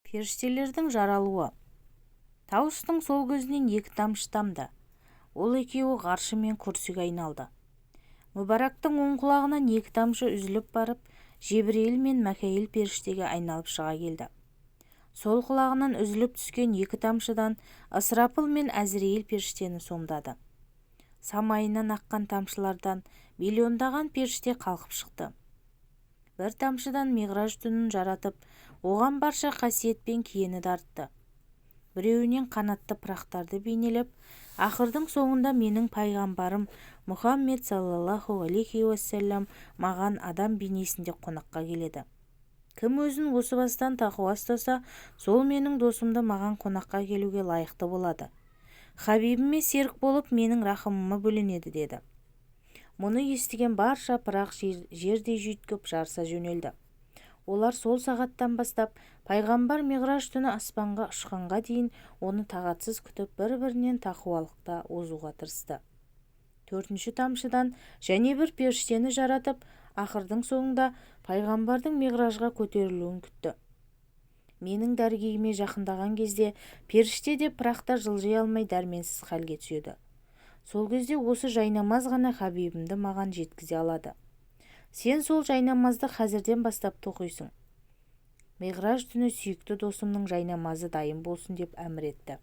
Періштелердің жаралуы. Тауыстың сол көзінен 2 тамшы тамды. Ол екеуі ғаршы мен күрсіге айналды. Мүбарактың оң құлағынан 2 тамшы үзіліп барып, Жебірейіл мен Мәкәйіл періштеге айналып шыға келді. Сол құлағынан үзіліп түскен 2 тамшыдан Ысырапыл мен Әзірейіл періштені сомдады. Самайынан аққан тамшылардан миллиондаған періште қалқып шықты. Бір тамшыдан Миғраж түнін жаратып, оған барша қасиет пен киені дарытты. Біреуінен қанатты пырақтарды бейнелеп, ақырдың соңында менің пайғамбарым Мұхаммед саллаллаху алейхи уассалам маған адам бейнесінде қонаққа келеді. Кім өзін осы бастан тақуа ұстаса, сол менің досымды маған қонаққа келуге лайықты болады. Хабибіме серік болып менің рахымыма бөленеді деді. Мұны естіген барша пырақ жердей жүйткіп жарыса жөнелді. Олар сол сағаттан бастап пайғамбар Миғраж түні аспанға ұшқанға дейін оны тағатсыз күтіп бір-бірінен тақуалықта озуға тырысты. 4-ші тамшыдан және бір періштені жаратып, ақырдың соңында пайғамбардың Миғражға көтерілуін күтті. Менің дәргейіме жақындаған кезде періште де пырақта жылжи алмай дәрменсіз халге түседі. Сол кезде осы жайнамаз ғана Хабибімді маған жеткізе алады. Сен сол жайнамазды қазірден бастап тоқисың. Миғраж түні сүйікті досымның жайнамазы дайын болсын деп әмір етті.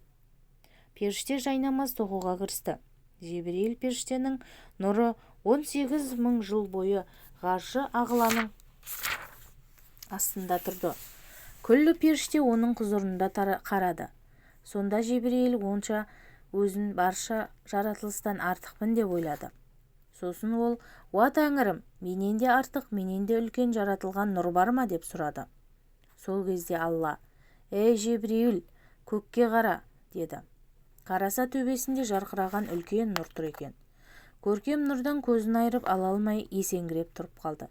Періште жайнамаз тоқуға кірісті. Жебірейіл періштенің нұры 18 мың жыл бойы ғаршы ағыланың астында тұрды. Күллі періште оның құзырында қарады. Сонда Жебірейіл онша өзін барша жаратылыстан артықпын деп ойлады. Сосын ол, «Уа Тәңірім, менен де артық, менен де үлкен жаратылған нұр бар ма?» деп сұрады. Сол кезде Алла, «Ей Жебірейіл, көкке қара» деді. Қараса төбесінде жарқыраған үлкен нұр тұр екен. Көркем нұрдан көзін айырып ала алмай есеңгіреп тұрып қалды.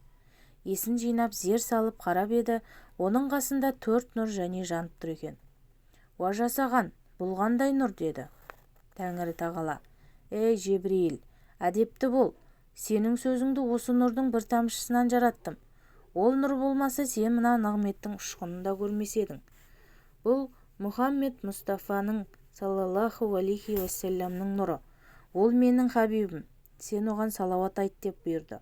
Есін жинап зер салып қарап еді, оның қасында 4 нұр және жанып тұр екен. «Уа жасаған, бұл қандай нұр?» деді. Тәңірі тағала, «Ей Жебірейіл, әдепті бол, сенің сөзіңді осы нұрдың бір тамшысынан жараттым. Ол нұр болмаса сен мына нығметтің ұшқынын да көрмес едің. Бұл Мұхаммед Мұстафаның саллаллаху алейхи уассаламның нұры. Ол менің хабибім, сен оған салауат айт» деп бұйырды.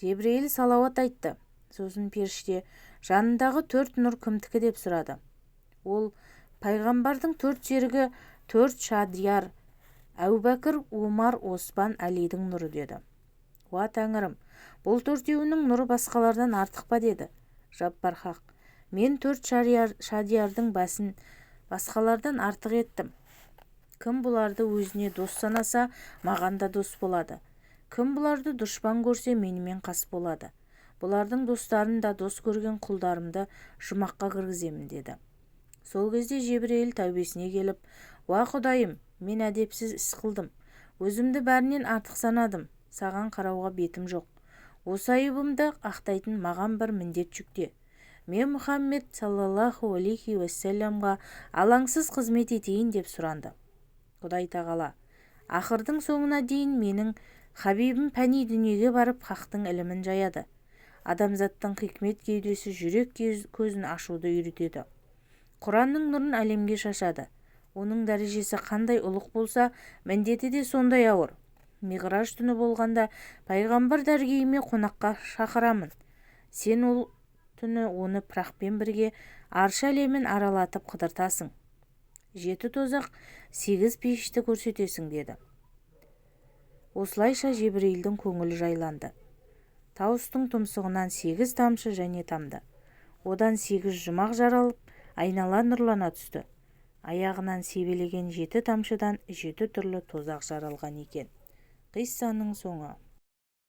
Жебірейіл салауат айтты. Сосын періште жанындағы 4 нұр кімдікі деп сұрады. Ол пайғамбардың 4 серігі 4 шадияр, Әубәкір, Умар, Оспан, Әлидің нұры деді. «Уа Тәңірім, бұл 4-еуінің нұры басқалардан артық па?» деді. Жаббар хақ, «Мен 4 шадиярдың басын басқалардан артық еттім. Кім бұларды өзіне дос санаса, маған да дос болады. Кім бұларды дұшпан көрсе, менімен қас болады. Бұлардың достарын да дос көрген құлдарымды жұмаққа кіргіземін» деді. Сол кезде Жебірейіл тәубесіне келіп, «Уа Құдайым, мен әдепсіз іс қылдым. Өзімді бәрінен артық санадым. Саған қарауға бетім жоқ. Осы айыбымды ақтайтын маған бір міндет жүкте. Мен Мұхаммед саллаллаху алейхи уассаламға алаңсыз қызмет етейін» деп сұранды. Құдай тағала, ақырдың соңына дейін менің хабибім пәни дүниеге барып хақтың ілімін жаяды. Адамзаттың хикмет кеудесі жүрек көзін ашуды үйретеді. Құранның нұрын әлемге шашады. Оның дәрежесі қандай ұлық болса, міндеті де сондай ауыр. Миғраж түні болғанда пайғамбар дәргейіме қонаққа шақырамын. Сен ол түні оны пырақпен бірге аршы әлемін аралатып қыдыртасың. 7 тозақ, 8 пейішті көрсетесің» деді. Осылайша Жебірейілдің көңілі жайланды. Тауыстың тұмсығынан 8 тамшы және тамды. Одан 8 жұмақ жаралып, айнала нұрлана түсті. Аяғынан себелеген 7 тамшыдан 7 түрлі тозақ жаралған екен. Қиссаның соңы.